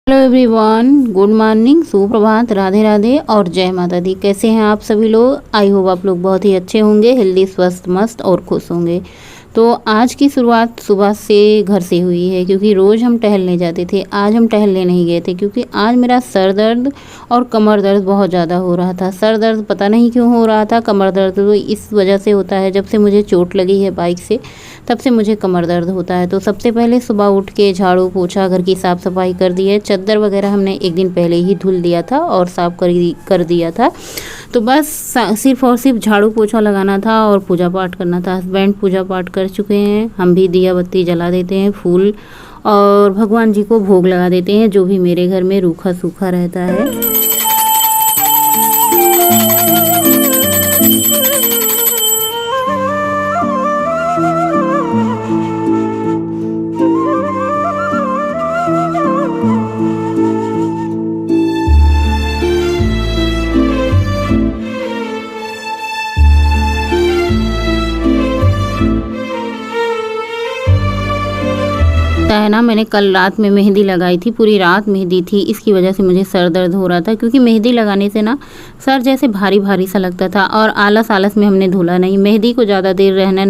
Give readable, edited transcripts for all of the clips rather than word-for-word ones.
Hello everyone, good morning, सुप्रभात, राधे राधे और जय माता दी। कैसे हैं आप सभी लोग? आई होप आप लोग बहुत ही अच्छे होंगे, हेल्दी, स्वस्थ, मस्त और खुश होंगे। तो आज की शुरुआत सुबह से घर से हुई है, क्योंकि रोज़ हम टहलने जाते थे। आज हम टहलने नहीं गए थे क्योंकि आज मेरा सर दर्द और कमर दर्द बहुत ज़्यादा हो रहा था। सर दर्द पता नहीं क्यों हो रहा था, कमर दर्द तो इस वजह से होता है, जब से मुझे चोट लगी है बाइक से तब से मुझे कमर दर्द होता है। तो सबसे पहले सुबह उठ के झाड़ू पोछा, घर की साफ़ सफाई कर दी है। चादर वगैरह हमने एक दिन पहले ही धुल दिया था और साफ़ कर दिया था। तो बस सिर्फ और सिर्फ झाड़ू पोछा लगाना था और पूजा पाठ करना था। हस्बैंड पूजा पाठ कर चुके हैं, हम भी दिया बत्ती जला देते हैं, फूल और भगवान जी को भोग लगा देते हैं, जो भी मेरे घर में रूखा सूखा रहता है। है ना, मैंने कल रात में मेहंदी लगाई थी, पूरी रात मेहंदी थी, इसकी वजह से मुझे सर दर्द हो रहा था। क्योंकि मेहंदी लगाने से ना सर जैसे भारी भारी सा लगता था और आलस आलस में हमने धुला नहीं। मेहंदी को ज़्यादा देर रहने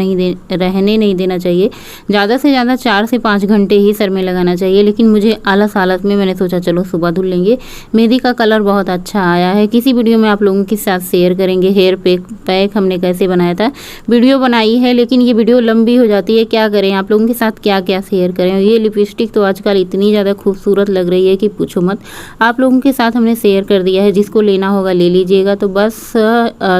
नहीं देना चाहिए, ज़्यादा से ज़्यादा 4 से 5 घंटे ही सर में लगाना चाहिए। लेकिन मुझे आलस आलस में मैंने सोचा चलो सुबह धुल लेंगे। मेहंदी का कलर बहुत अच्छा आया है। किसी वीडियो में आप लोगों के साथ शेयर करेंगे। हेयर पैक हमने कैसे बनाया था, वीडियो बनाई है, लेकिन ये वीडियो लंबी हो जाती है। क्या करें, आप लोगों के साथ क्या क्या शेयर करें। ये लिपस्टिक तो आजकल इतनी ज़्यादा खूबसूरत लग रही है कि पूछो मत। आप लोगों के साथ हमने शेयर कर दिया है, जिसको लेना होगा ले लीजिएगा। तो बस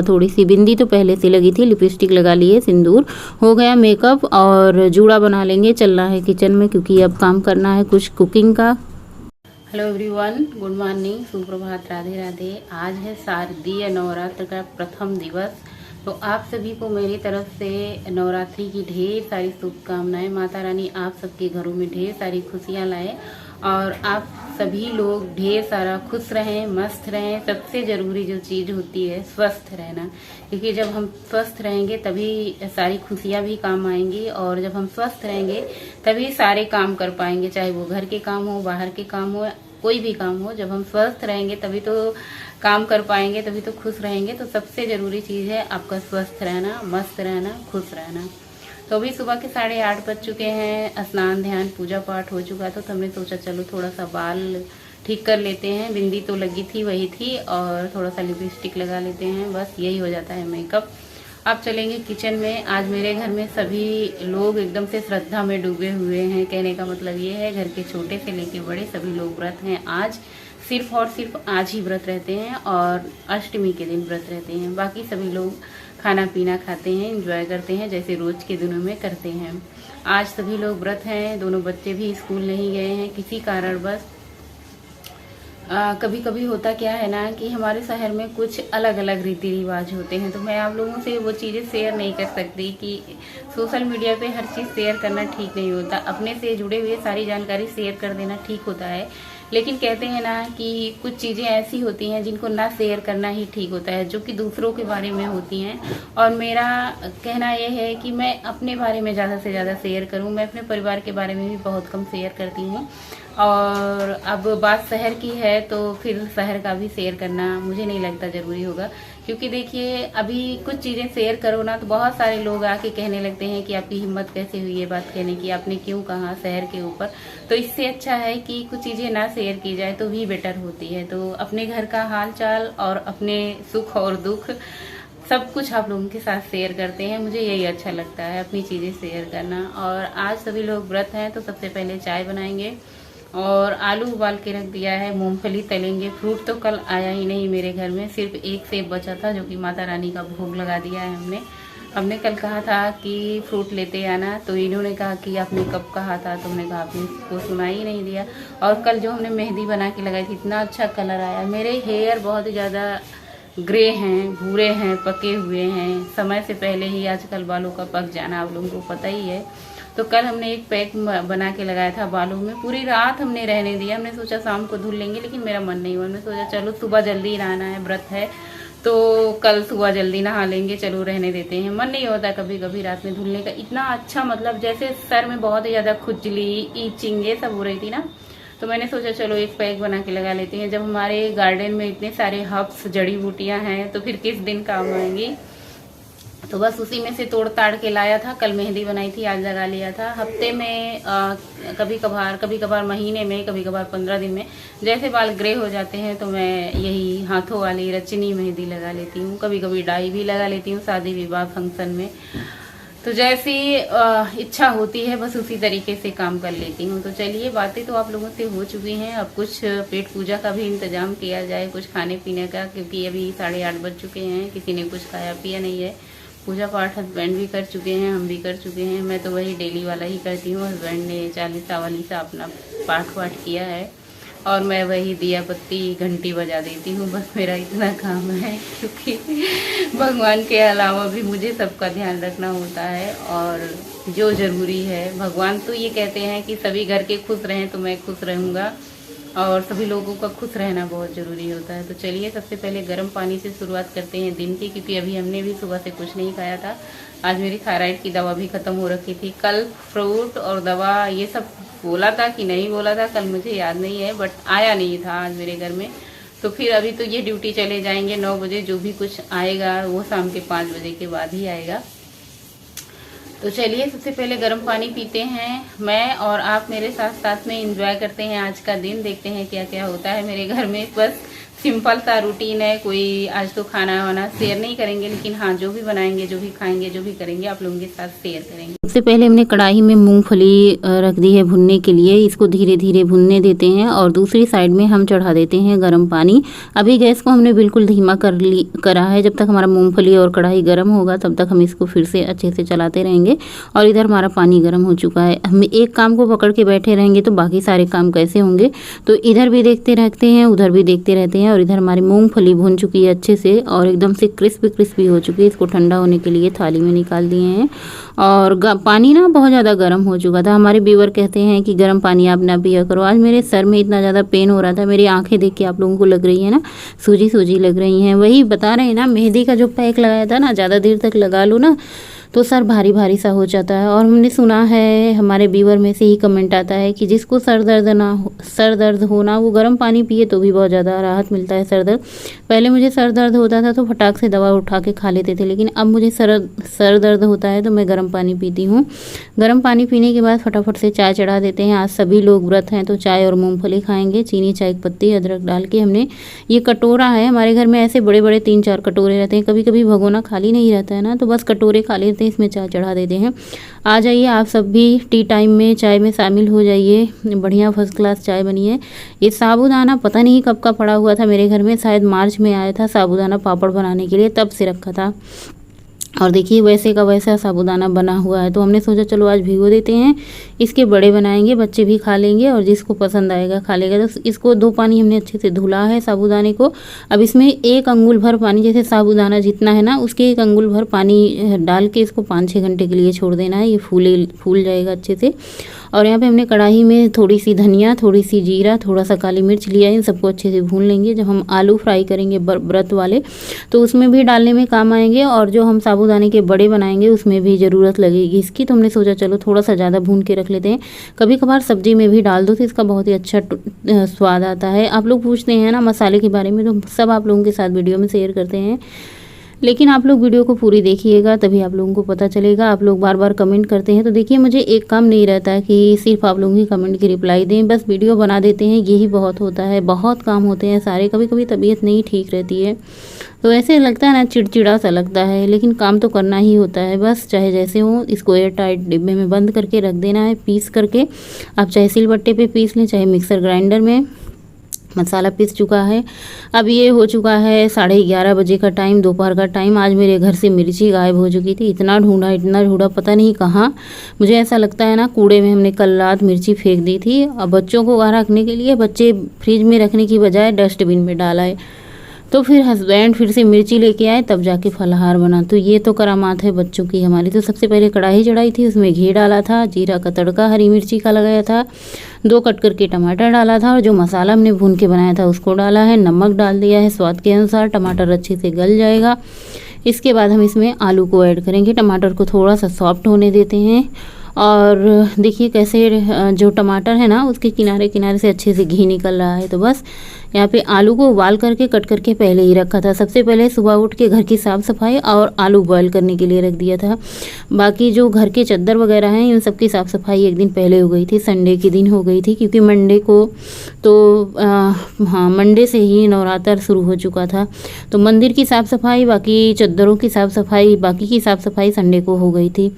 थोड़ी सी बिंदी तो पहले से लगी थी, लिपस्टिक लगा ली है, सिंदूर हो गया, मेकअप और जूड़ा बना लेंगे। चलना है किचन में क्योंकि अब काम करना है कुछ कुकिंग का। हेलो एवरीवन, गुड मॉर्निंग, सुप्रभात, राधे राधे। आज है शारदीय नवरात्र का प्रथम दिवस। तो आप सभी को मेरी तरफ से नवरात्रि की ढेर सारी शुभकामनाएं। माता रानी आप सबके घरों में ढेर सारी खुशियां लाए और आप सभी लोग ढेर सारा खुश रहें, मस्त रहें। सबसे ज़रूरी जो चीज़ होती है स्वस्थ रहना, क्योंकि जब हम स्वस्थ रहेंगे तभी सारी खुशियां भी काम आएंगी, और जब हम स्वस्थ रहेंगे तभी सारे काम कर पाएंगे, चाहे वो घर के काम हो, बाहर के काम हो, कोई भी काम हो। जब हम स्वस्थ रहेंगे तभी तो काम कर पाएंगे, तभी तो खुश रहेंगे। तो सबसे ज़रूरी चीज़ है आपका स्वस्थ रहना, मस्त रहना, खुश रहना। तो अभी सुबह के 8:30 बज चुके हैं। स्नान ध्यान पूजा पाठ हो चुका था, तो हमने सोचा चलो थोड़ा सा बाल ठीक कर लेते हैं। बिंदी तो लगी थी, वही थी, और थोड़ा सा लिपस्टिक लगा लेते हैं, बस यही हो जाता है मेकअप। अब चलेंगे किचन में। आज मेरे घर में सभी लोग एकदम से श्रद्धा में डूबे हुए हैं। कहने का मतलब ये है, घर के छोटे से लेके बड़े सभी लोग व्रत हैं। आज सिर्फ और सिर्फ आज ही व्रत रहते हैं और अष्टमी के दिन व्रत रहते हैं। बाकी सभी लोग खाना पीना खाते हैं, एंजॉय करते हैं, जैसे रोज के दिनों में करते हैं। आज सभी लोग व्रत हैं। दोनों बच्चे भी स्कूल नहीं गए हैं किसी कारणवश। कभी कभी होता क्या है ना कि हमारे शहर में कुछ अलग अलग रीति रिवाज होते हैं, तो मैं आप लोगों से वो चीज़ें शेयर नहीं कर सकती कि सोशल मीडिया पे हर चीज़ शेयर करना ठीक नहीं होता। अपने से जुड़े हुए सारी जानकारी शेयर कर देना ठीक होता है, लेकिन कहते हैं ना कि कुछ चीज़ें ऐसी होती हैं जिनको ना शेयर करना ही ठीक होता है, जो कि दूसरों के बारे में होती हैं। और मेरा कहना यह है कि मैं अपने बारे में ज़्यादा से ज़्यादा शेयर करूं। मैं अपने परिवार के बारे में भी बहुत कम शेयर करती हूं, और अब बात शहर की है तो फिर शहर का भी शेयर करना मुझे नहीं लगता ज़रूरी होगा। क्योंकि देखिए, अभी कुछ चीज़ें शेयर करो ना तो बहुत सारे लोग आके कहने लगते हैं कि आपकी हिम्मत कैसे हुई ये बात कहने की, आपने क्यों कहा शहर के ऊपर। तो इससे अच्छा है कि कुछ चीज़ें ना शेयर की जाए तो भी बेटर होती है। तो अपने घर का हाल चाल और अपने सुख और दुख सब कुछ आप लोगों के साथ शेयर करते हैं। मुझे यही अच्छा लगता है, अपनी चीज़ें शेयर करना। और आज सभी लोग व्रत हैं, तो सबसे पहले चाय बनाएंगे और आलू उबाल के रख दिया है, मूंगफली तलेंगे। फ्रूट तो कल आया ही नहीं मेरे घर में, सिर्फ एक सेब बचा था, जो कि माता रानी का भोग लगा दिया है हमने कल कहा था कि फ्रूट लेते आना, तो इन्होंने कहा कि आपने कब कहा था, तो हमने कहा आपने को सुना ही नहीं दिया। और कल जो हमने मेहंदी बना के लगाई थी, इतना अच्छा कलर आया। मेरे हेयर बहुत ही ज़्यादा ग्रे हैं, भूरे हैं, पके हुए हैं, समय से पहले ही आजकल बालों का पक जाना आप लोगों को पता ही है। तो कल हमने एक पैक बना के लगाया था बालों में, पूरी रात हमने रहने दिया। हमने सोचा शाम को धुल लेंगे, लेकिन मेरा मन नहीं हुआ। हमने सोचा चलो सुबह जल्दी नहाना है, व्रत है, तो कल सुबह जल्दी नहा लेंगे, चलो रहने देते हैं। मन नहीं होता कभी कभी रात में धुलने का। इतना अच्छा मतलब जैसे सर में बहुत ही ज़्यादा खुजली, ईचिंग ये सब हो रही थी ना, तो मैंने सोचा चलो एक पैक बना के लगा लेते हैं। जब हमारे गार्डन में इतने सारे हर्ब्स जड़ी बूटियां हैं तो फिर किस दिन काम आएंगी। तो बस उसी में से तोड़ ताड़ के लाया था। कल मेहंदी बनाई थी, आज लगा लिया था। हफ्ते में कभी कभार महीने में, कभी कभार 15 दिन में जैसे बाल ग्रे हो जाते हैं तो मैं यही हाथों वाली रचनी मेहंदी लगा लेती हूँ। कभी कभी डाई भी लगा लेती हूँ शादी विवाह फंक्शन में। तो जैसी इच्छा होती है बस उसी तरीके से काम कर लेती हूँ। तो चलिए, बातें तो आप लोगों से हो चुकी हैं। अब कुछ पेट पूजा का भी इंतजाम किया जाए, कुछ खाने पीने का, क्योंकि अभी 8:30 बज चुके हैं। किसी ने कुछ खाया पिया नहीं है। पूजा पाठ हस्बैंड भी कर चुके हैं, हम भी कर चुके हैं। मैं तो वही डेली वाला ही करती हूँ। हस्बैंड ने 40 सा अपना पाठ वाठ किया है और मैं वही दिया बत्ती घंटी बजा देती हूँ। बस मेरा इतना काम है, क्योंकि भगवान के अलावा भी मुझे सबका ध्यान रखना होता है और जो ज़रूरी है। भगवान तो ये कहते हैं कि सभी घर के खुश रहें तो मैं खुश रहूँगा और सभी लोगों का खुश रहना बहुत ज़रूरी होता है। तो चलिए, सबसे पहले गर्म पानी से शुरुआत करते हैं दिन की, क्योंकि अभी हमने भी सुबह से कुछ नहीं खाया था। आज मेरी थायराइड की दवा भी ख़त्म हो रखी थी। कल फ्रूट और दवा ये सब बोला था कि नहीं बोला था, कल मुझे याद नहीं है, बट आया नहीं था आज मेरे घर में। तो फिर अभी तो ये ड्यूटी चले जाएंगे 9 बजे। जो भी कुछ आएगा वो शाम के 5 बजे के बाद ही आएगा। तो चलिए, सबसे पहले गर्म पानी पीते हैं। मैं और आप मेरे साथ साथ में एंजॉय करते हैं आज का दिन। देखते हैं क्या क्या होता है मेरे घर में। बस सिंपल सा रूटीन है। कोई आज तो खाना वाना शेयर नहीं करेंगे, लेकिन हाँ, जो भी बनाएंगे, जो भी खाएंगे, जो भी करेंगे आप लोगों के साथ शेयर करेंगे। सबसे पहले हमने कढ़ाई में मूंगफली रख दी है भुनने के लिए। इसको धीरे धीरे भुनने देते हैं और दूसरी साइड में हम चढ़ा देते हैं गर्म पानी। अभी गैस को हमने बिल्कुल धीमा करा है। जब तक हमारा मूंगफली और कढ़ाई गर्म होगा तब तक हम इसको फिर से अच्छे से चलाते रहेंगे। और इधर हमारा पानी गर्म हो चुका है। हम एक काम को पकड़ के बैठे रहेंगे तो बाकी सारे काम कैसे होंगे। तो इधर भी देखते रहते हैं, उधर भी देखते रहते हैं। और इधर हमारी मूंगफली भुन चुकी है अच्छे से और एकदम से क्रिस्पी हो चुकी है। इसको ठंडा होने के लिए थाली में निकाल दिए हैं। और पानी ना बहुत ज़्यादा गर्म हो चुका था। हमारे व्यूअर कहते हैं कि गर्म पानी आप ना पिया करो। आज मेरे सर में इतना ज़्यादा पेन हो रहा था। मेरी आंखें देख के आप लोगों को लग रही है ना, सूजी लग रही हैं। वही बता रहे हैं ना, मेहंदी का जो पैक लगाया था ना, ज़्यादा देर तक लगा लो ना तो सर भारी सा हो जाता है। और हमने सुना है, हमारे व्यूअर में से ही कमेंट आता है कि जिसको सर दर्द हो ना वो गर्म पानी पिए तो भी बहुत ज़्यादा राहत मिलता है सर दर्द। पहले मुझे सर दर्द होता था तो फटाक से दवा उठा के खा लेते थे, लेकिन अब मुझे सर दर्द होता है तो मैं गर्म पानी पीती हूँ। गर्म पानी पीने के बाद फटाफट से चाय चढ़ा देते हैं। आज सभी लोग व्रत हैं तो चाय और मूँगफली खाएँगे। चीनी, चाय पत्ती, अदरक डाल के हमने ये कटोरा है। हमारे घर में ऐसे बड़े बड़े 3-4 कटोरे रहते हैं। कभी कभी भगोना खाली नहीं रहता है ना, तो बस कटोरे खा लेते हैं, इसमें चाय चढ़ा देते हैं। आ जाइए आप सब भी टी टाइम में चाय में शामिल हो जाइए। बढ़िया फर्स्ट क्लास चाय बनी है। ये साबूदाना पता नहीं कब का पड़ा हुआ था मेरे घर में, शायद मार्च में आया था साबूदाना पापड़ बनाने के लिए, तब से रखा था। और देखिए वैसे का वैसा साबूदाना बना हुआ है। तो हमने सोचा चलो आज भिगो देते हैं। इसके बड़े बनाएंगे, बच्चे भी खा लेंगे और जिसको पसंद आएगा खा लेगा। तो इसको 2 पानी हमने अच्छे से धुला है साबूदाने को। अब इसमें 1 अंगुल भर पानी, जैसे साबूदाना जितना है ना उसके 1 अंगुल भर पानी डाल के इसको 5-6 घंटे के लिए छोड़ देना है। ये फूल जाएगा अच्छे से। और यहाँ पे हमने कढ़ाई में थोड़ी सी धनिया, थोड़ी सी जीरा, थोड़ा सा काली मिर्च लिया है। इन सबको अच्छे से भून लेंगे। जब हम आलू फ्राई करेंगे व्रत वाले तो उसमें भी डालने में काम आएंगे। और जो हम साबूदाने के बड़े बनाएंगे उसमें भी ज़रूरत लगेगी इसकी। तो हमने सोचा चलो थोड़ा सा ज़्यादा भून के रख लेते हैं। कभी कभार सब्जी में भी डाल दो तो इसका बहुत ही अच्छा स्वाद आता है। आप लोग पूछते हैं ना मसाले के बारे में, तो सब आप लोगों के साथ वीडियो में शेयर करते हैं, लेकिन आप लोग वीडियो को पूरी देखिएगा तभी आप लोगों को पता चलेगा। आप लोग बार बार कमेंट करते हैं, तो देखिए मुझे एक काम नहीं रहता है कि सिर्फ आप लोगों की कमेंट की रिप्लाई दें, बस वीडियो बना देते हैं, यही बहुत होता है। बहुत काम होते हैं सारे। कभी कभी तबीयत नहीं ठीक रहती है तो ऐसे लगता है ना, चिड़चिड़ा सा लगता है, लेकिन काम तो करना ही होता है। बस चाहे जैसे हो, इसको एयर टाइट डिब्बे में बंद करके रख देना है पीस करके। आप चाहे सिलबट्टे पे पीस लें, चाहे मिक्सर ग्राइंडर में। मसाला पिस चुका है। अब ये हो चुका है 11:30 बजे का टाइम, दोपहर का टाइम। आज मेरे घर से मिर्ची गायब हो चुकी थी। इतना ढूंढा पता नहीं कहाँ। मुझे ऐसा लगता है ना कूड़े में हमने कल रात मिर्ची फेंक दी थी। अब बच्चों को वहाँ रखने के लिए बच्चे फ्रिज में रखने की बजाय डस्टबिन में डाला है। तो फिर हस्बैंड फिर से मिर्ची लेके आए, तब जाके फलाहार बना। तो ये तो करामात है बच्चों की हमारी। तो सबसे पहले कढ़ाई चढ़ाई थी, उसमें घी डाला था, जीरा का तड़का हरी मिर्ची का लगाया था, 2 कट करके टमाटर डाला था और जो मसाला हमने भून के बनाया था उसको डाला है। नमक डाल दिया है स्वाद के अनुसार। टमाटर अच्छे से गल जाएगा। इसके बाद हम इसमें आलू को ऐड करेंगे। टमाटर को थोड़ा सा सॉफ्ट होने देते हैं और देखिए कैसे जो टमाटर है ना उसके किनारे किनारे से अच्छे से घी निकल रहा है। तो बस यहाँ पे आलू को उबाल करके कट करके पहले ही रखा था। सबसे पहले सुबह उठ के घर की साफ़ सफाई और आलू बॉयल करने के लिए रख दिया था। बाकी जो घर के चद्दर वगैरह हैं इन सब की साफ़ सफाई एक दिन पहले हो गई थी, संडे के दिन हो गई थी, क्योंकि मंडे को तो हाँ मंडे से ही नवरात्र शुरू हो चुका था। तो मंदिर की साफ़ सफाई, बाकी चद्दरों की साफ़ सफाई, बाकी की साफ़ सफाई संडे को हो गई थी।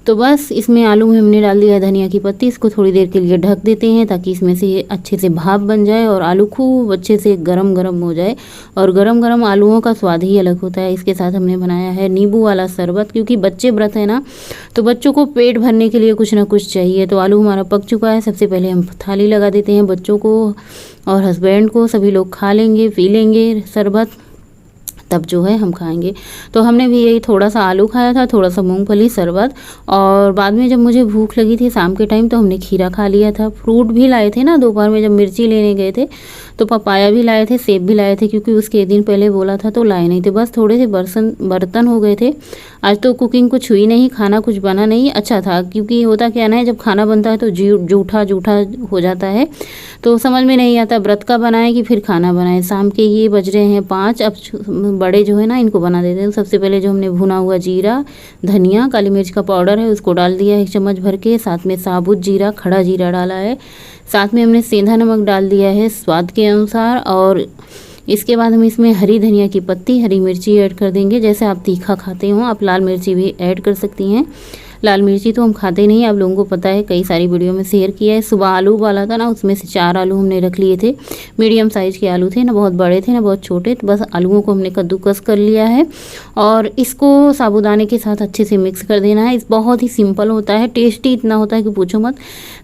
तो बस इसमें आलू में हमने डाल दिया धनिया की पत्ती। इसको थोड़ी देर के लिए ढक देते हैं ताकि इसमें से अच्छे से भाप बन जाए और आलू खूब अच्छे से गरम गरम हो जाए। और गरम गरम आलूओं का स्वाद ही अलग होता है। इसके साथ हमने बनाया है नींबू वाला शरबत, क्योंकि बच्चे व्रत है ना, तो बच्चों को पेट भरने के लिए कुछ ना कुछ चाहिए। तो आलू हमारा पक चुका है। सबसे पहले हम थाली लगा देते हैं बच्चों को और हस्बैंड को, सभी लोग खा लेंगे पी लेंगे शरबत, तब जो है हम खाएंगे। तो हमने भी यही थोड़ा सा आलू खाया था, थोड़ा सा मूंगफली शरबत, और बाद में जब मुझे भूख लगी थी शाम के टाइम तो हमने खीरा खा लिया था। फ्रूट भी लाए थे ना दोपहर में जब मिर्ची लेने गए थे, तो पपाया भी लाए थे, सेब भी लाए थे, क्योंकि उसके एक दिन पहले बोला था तो लाए नहीं थे। बस थोड़े से बर्तन हो गए थे। आज तो कुकिंग कुछ हुई नहीं, खाना कुछ बना नहीं। अच्छा था, क्योंकि होता क्या ना है जब खाना बनता है तो जूठा जूठा हो जाता है, तो समझ में नहीं आता व्रत का बनाए कि फिर खाना बनाए। शाम के ये बज रहे हैं 5। अब बड़े जो है ना इनको बना देते हैं। सबसे पहले जो हमने भुना हुआ जीरा, धनिया, काली मिर्च का पाउडर है उसको डाल दिया 1 चम्मच भर के, साथ में साबुत जीरा, खड़ा जीरा डाला है, साथ में हमने सेंधा नमक डाल दिया है स्वाद के अनुसार। और इसके बाद हम इसमें हरी धनिया की पत्ती, हरी मिर्ची ऐड कर देंगे। जैसे आप तीखा खाते हो आप लाल मिर्ची भी ऐड कर सकती हैं। लाल मिर्ची तो हम खाते नहीं, आप लोगों को पता है, कई सारी वीडियो में शेयर किया है। सुबह आलू उबाला था ना, उसमें से 4 आलू हमने रख लिए थे। मीडियम साइज़ के आलू थे, ना बहुत बड़े थे ना बहुत छोटे। तो बस आलूओं को हमने कद्दूकस कर लिया है और इसको साबूदाने के साथ अच्छे से मिक्स कर देना है। इस बहुत ही सिंपल होता है, टेस्टी इतना होता है कि पूछो मत।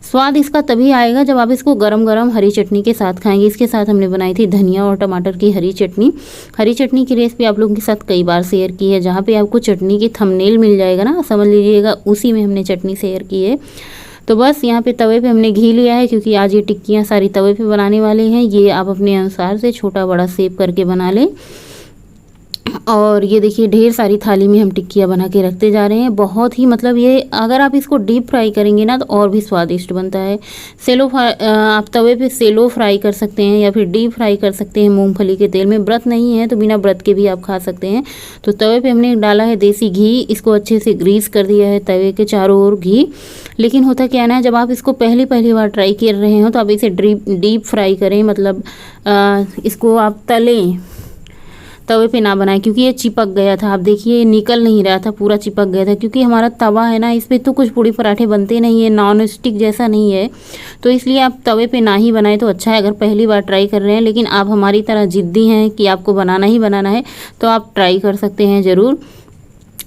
स्वाद इसका तभी आएगा जब आप इसको गरम गरम हरी चटनी के साथ खाएंगे। इसके साथ हमने बनाई थी धनिया और टमाटर की हरी चटनी। हरी चटनी की रेसिपी आप लोगों के साथ कई बार शेयर की है, जहाँ पे आपको चटनी की थंबनेल मिल जाएगा ना, समझ लीजिएगा उसी में हमने चटनी शेयर की है। तो बस यहाँ पे तवे पे हमने घी लिया है, क्योंकि आज ये टिक्कियाँ सारी तवे पे बनाने वाले हैं। ये आप अपने अनुसार से छोटा बड़ा शेप करके बना लें। और ये देखिए ढेर सारी थाली में हम टिक्कियाँ बना के रखते जा रहे हैं। बहुत ही मतलब ये अगर आप इसको डीप फ्राई करेंगे ना तो और भी स्वादिष्ट बनता है। आप तवे पे सेलो फ्राई कर सकते हैं या फिर डीप फ्राई कर सकते हैं मूंगफली के तेल में। व्रत नहीं है तो बिना व्रत के भी आप खा सकते हैं। तो तवे पे हमने डाला है देसी घी, इसको अच्छे से ग्रीस कर दिया है तवे के चारों ओर घी। लेकिन होता क्या है ना, जब आप इसको पहली बार ट्राई कर रहे हो तो आप इसे डीप फ्राई करें, मतलब इसको आप तलें, तवे पे ना बनाएं, क्योंकि ये चिपक गया था। आप देखिए निकल नहीं रहा था, पूरा चिपक गया था, क्योंकि हमारा तवा है ना इस पे तो कुछ पूड़ी पराठे बनते नहीं है, नॉन स्टिक जैसा नहीं है। तो इसलिए आप तवे पे ना ही बनाएं तो अच्छा है, अगर पहली बार ट्राई कर रहे हैं। लेकिन आप हमारी तरह जिद्दी हैं कि आपको बनाना ही बनाना है तो आप ट्राई कर सकते हैं ज़रूर।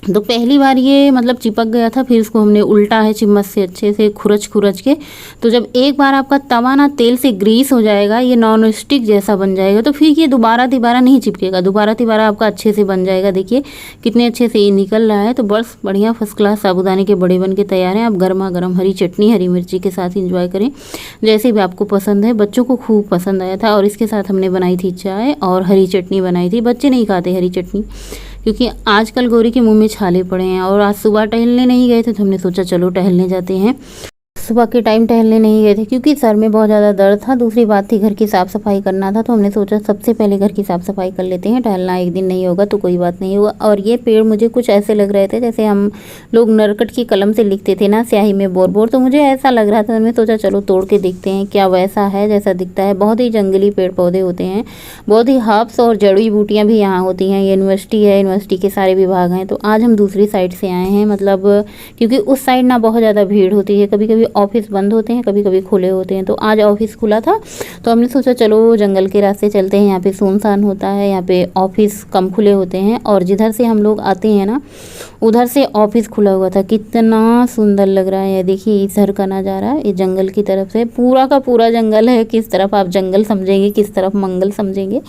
तो पहली बार ये मतलब चिपक गया था, फिर इसको हमने उल्टा है चिम्मच से अच्छे से खुरच के। तो जब एक बार आपका तवा ना तेल से ग्रीस हो जाएगा, ये नॉन स्टिक जैसा बन जाएगा, तो फिर ये दोबारा नहीं चिपकेगा, दोबारा आपका अच्छे से बन जाएगा। देखिए कितने अच्छे से ये निकल रहा है। तो बस बढ़िया फर्स्ट क्लास साबूदाने के बड़े बन के तैयार हैं। आप गर्मा गर्म हरी चटनी हरी मिर्ची के साथ इंजॉय करें, जैसे भी आपको पसंद है। बच्चों को खूब पसंद आया था। और इसके साथ हमने बनाई थी चाय और हरी चटनी बनाई थी। बच्चे नहीं खाते हरी चटनी, क्योंकि आजकल गौरी के मुंह में छाले पड़े हैं। और आज सुबह टहलने नहीं गए थे तो हमने सोचा चलो टहलने जाते हैं। सुबह के टाइम टहलने नहीं गए थे क्योंकि सर में बहुत ज़्यादा दर्द था। दूसरी बात थी घर की साफ़ सफाई करना था, तो हमने सोचा सबसे पहले घर की साफ़ सफाई कर लेते हैं। टहलना एक दिन नहीं होगा तो कोई बात नहीं होगा। और ये पेड़ मुझे कुछ ऐसे लग रहे थे जैसे हम लोग नरकट की कलम से लिखते थे ना स्याही में बोर, तो मुझे ऐसा लग रहा था। मैंने सोचा चलो तोड़ के देखते हैं क्या वैसा है जैसा दिखता है। बहुत ही जंगली पेड़ पौधे होते हैं, बहुत ही हर्ब्स और जड़ी बूटियाँ भी यहाँ होती हैं। ये यूनिवर्सिटी है, यूनिवर्सिटी के सारे विभाग हैं। तो आज हम दूसरी साइड से आए हैं, मतलब क्योंकि उस साइड ना बहुत ज़्यादा भीड़ होती है, कभी कभी ऑफिस बंद होते हैं, कभी कभी खुले होते हैं। तो आज ऑफिस खुला था तो हमने सोचा चलो जंगल के रास्ते चलते हैं। यहाँ पे सुनसान होता है, यहाँ पे ऑफिस कम खुले होते हैं। और जिधर से हम लोग आते हैं ना उधर से ऑफिस खुला हुआ था। कितना सुंदर लग रहा है। देखिए इधर का नज़ारा, ये जंगल की तरफ से पूरा का पूरा जंगल है। किस तरफ आप जंगल समझेंगे, किस तरफ मंगल समझेंगे।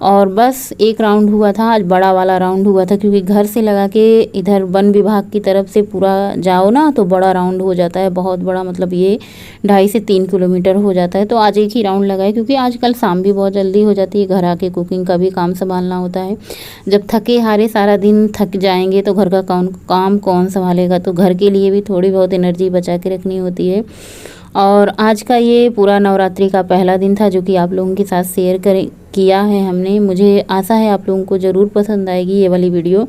और बस एक राउंड हुआ था, आज बड़ा वाला राउंड हुआ था, क्योंकि घर से लगा के इधर वन विभाग की तरफ से पूरा जाओ ना तो बड़ा राउंड हो जाता है, बहुत बड़ा, मतलब ये 2.5 से 3 किलोमीटर हो जाता है। तो आज एक ही राउंड लगाए, क्योंकि आजकल शाम भी बहुत जल्दी हो जाती है, घर आके कुकिंग का भी काम संभालना होता है। जब थके हारे सारा दिन थक जाएंगे तो घर का काम कौन संभालेगा, तो घर के लिए भी थोड़ी बहुत एनर्जी बचा के रखनी होती है। और आज का ये पूरा नवरात्रि का पहला दिन था, जो कि आप लोगों के साथ शेयर किया है हमने। मुझे आशा है आप लोगों को ज़रूर पसंद आएगी ये वाली वीडियो।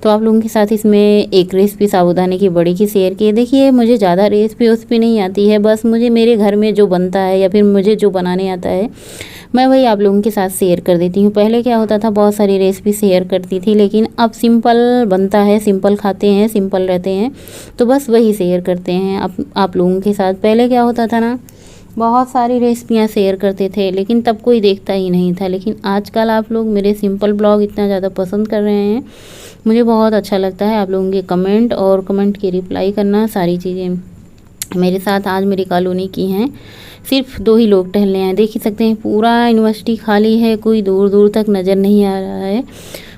तो आप लोगों के साथ इसमें एक रेसिपी साबूदाने की बड़ी की शेयर की है। देखिए, मुझे ज़्यादा रेसिपी नहीं आती है, बस मुझे मेरे घर में जो बनता है या फिर मुझे जो बनाने आता है मैं वही आप लोगों के साथ शेयर कर देती हूँ। पहले क्या होता था, बहुत सारी रेसिपी शेयर करती थी, लेकिन अब सिंपल बनता है, सिंपल खाते हैं, सिंपल रहते हैं, तो बस वही शेयर करते हैं आप लोगों के साथ। पहले क्या होता था ना, बहुत सारी रेसिपियाँ शेयर करते थे, लेकिन तब कोई देखता ही नहीं था। लेकिन आजकल आप लोग मेरे सिंपल ब्लॉग इतना ज़्यादा पसंद कर रहे हैं, मुझे बहुत अच्छा लगता है आप लोगों के कमेंट और कमेंट की रिप्लाई करना, सारी चीज़ें। मेरे साथ आज मेरी कॉलोनी की हैं सिर्फ 2 ही लोग टहलने आए। देख ही सकते हैं पूरा यूनिवर्सिटी खाली है, कोई दूर दूर तक नज़र नहीं आ रहा है,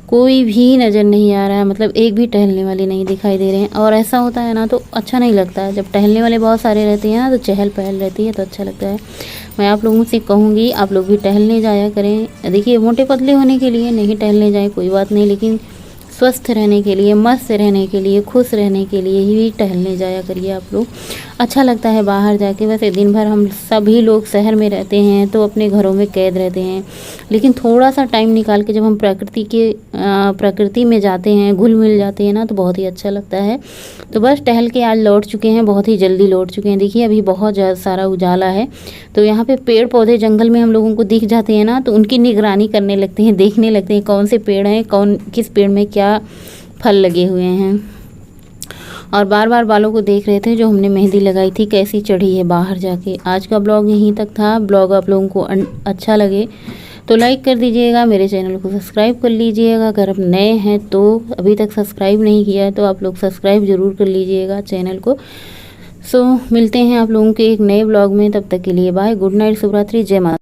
कोई भी नज़र नहीं आ रहा है, मतलब एक भी टहलने वाले नहीं दिखाई दे रहे हैं। और ऐसा होता है ना तो अच्छा नहीं लगता है, जब टहलने वाले बहुत सारे रहते हैं ना तो चहल पहल रहती है तो अच्छा लगता है। मैं आप लोगों से कहूँगी आप लोग भी टहलने जाया करें। देखिए, मोटे पतले होने के लिए नहीं टहलने जाए कोई बात नहीं, लेकिन स्वस्थ रहने के लिए, मस्त रहने के लिए, खुश रहने के लिए ही टहलने जाया करिए आप लोग। अच्छा लगता है बाहर जाके। वैसे दिन भर हम सभी लोग शहर में रहते हैं तो अपने घरों में कैद रहते हैं, लेकिन थोड़ा सा टाइम निकाल के जब हम प्रकृति में जाते हैं, घुल मिल जाते हैं ना तो बहुत ही अच्छा लगता है। तो बस टहल के आज लौट चुके हैं, बहुत ही जल्दी लौट चुके हैं। देखिए, अभी बहुत ज़्यादा सारा उजाला है, तो यहाँ पे पेड़ पौधे जंगल में हम लोगों को दिख जाते हैं ना तो उनकी निगरानी करने लगते हैं, देखने लगते हैं कौन से पेड़ हैं, किस पेड़ में क्या फल लगे हुए हैं। और बार बार बालों को देख रहे थे जो हमने मेहंदी लगाई थी कैसी चढ़ी है बाहर जाके। आज का ब्लॉग यहीं तक था। ब्लॉग आप लोगों को अच्छा लगे तो लाइक कर दीजिएगा, मेरे चैनल को सब्सक्राइब कर लीजिएगा। अगर आप नए हैं तो अभी तक सब्सक्राइब नहीं किया है तो आप लोग सब्सक्राइब ज़रूर कर लीजिएगा चैनल को। मिलते हैं आप लोगों के एक नए ब्लॉग में, तब तक के लिए बाय, गुड नाइट, शुभ रात्रि, जय माता।